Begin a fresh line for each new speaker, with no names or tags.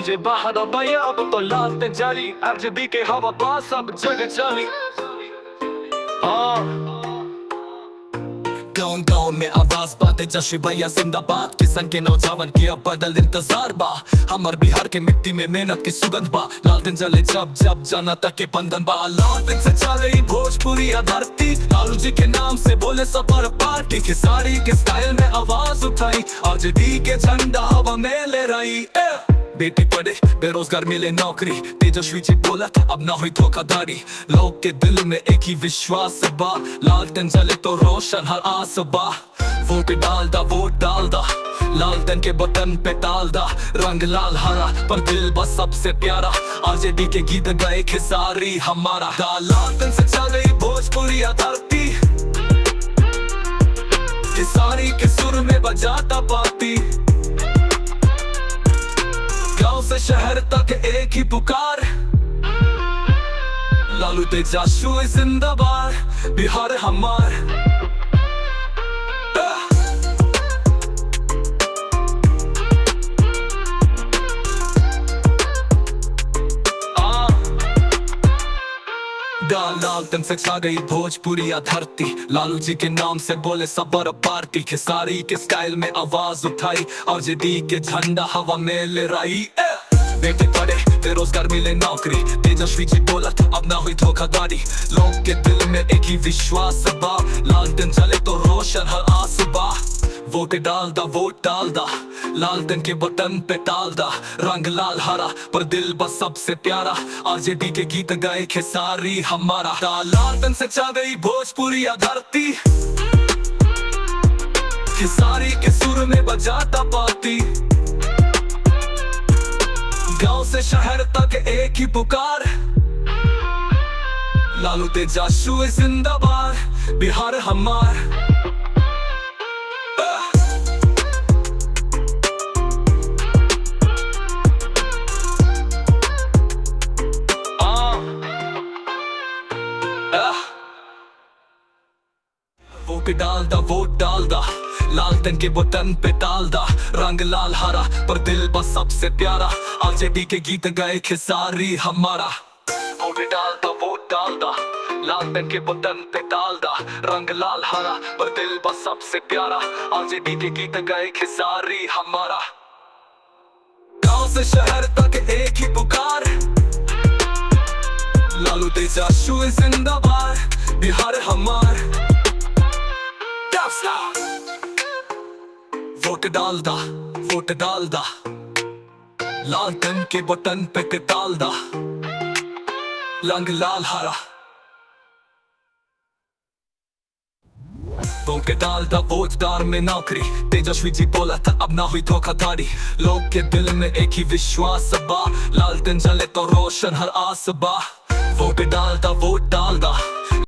DJ बहादुर भैया अब तो लालटेन जारी आरजेबी के हवा पास सब जगह चली। गाँव में आवाज बातें जश्न भैया जिंदाबाद। किसान के नौजवान की अब बदल इंतजार बा। हमार बिहार के मिट्टी में मेहनत की सुगंध बा। लालटेन जले जब जब जनता के बंधन बा। लालटेन से चले भोजपुरी धरती। लालू जी के नाम से बोले सफर पार्टी के साड़ी के स्टाइल में आवाज उठाई। आरजेडी के झंडा हवा में ले रही। बेटी पढ़े बेरोजगार मिले नौकरी। तेजस्वी जी बोला था अब ना हुई धोखाधड़ी। लोग के दिल में एक ही विश्वास बा। लालटेन जले तो रोशन हर आस बा। वोट डाल दा लालटेन के बटन पे डाल दा। रंग लाल हरा पर दिल बस सबसे प्यारा। आरजेडी के गीत गाए खेसारी हमारा। लालटेन से चल रही भोजपुरी धरती। खेसारी के सुर में बजाता पाती। गांव से शहर तक एक ही पुकार। लालू तेजस्वी जिंदाबाद बिहार हमार। लालटेन से छा गई भोजपुरी धरती। लालू जी के नाम से बोले सबर पार्टी। खेसारी के स्टाइल में आवाज उठाई। आरजेडी के झंडा हवा में ले रही। बेटे पढ़े बेरोजगार मिले नौकरी। तेजस्वी जी बोला था अब ना हुई धोखाधड़ी। लोग के दिल में एक ही विश्वास बा। लालटेन जले तो रोशन हर आस बा। वोट डाल दा लालटेन के बटन पे डाल दा। रंग लाल हरा पर दिल बस सबसे प्यारा। आरजेडी के गीत गाए खेसारी हमारा। लालटेन से छा गई भोजपुरी धरती। खेसारी के सुर में बजाता पाती। गांव से शहर तक एक ही पुकार। लालू तेजस्वी जिंदाबाद बिहार हमार। वोट डाल दा लालटेन के बटन पे डाल दा। रंग लाल हरा पर दिल बस सबसे प्यारा। आरजेडी के गीत गाए खेसारी हमारा। वोट डाल दा लालटेन के बटन पे डाल दा। रंग लाल हरा पर दिल बस सबसे प्यारा। आरजेडी के गीत गाए खेसारी हमारा। गांव से शहर तक एक ही पुकार। लालू तेजस्वी जिंदाबाद बिहार हमार। वोट डाल दा लालटेन के बटन पे डाल दा। रंग लाल हरा वोट डाल दा वोटदार में नौकरी। तेजस्वी जी बोला था अब ना हुई धोखाधड़ी। लोग के दिल में एक ही विश्वास बा। लालटेन जले तो रोशन हर आस बा। वोट डाल दा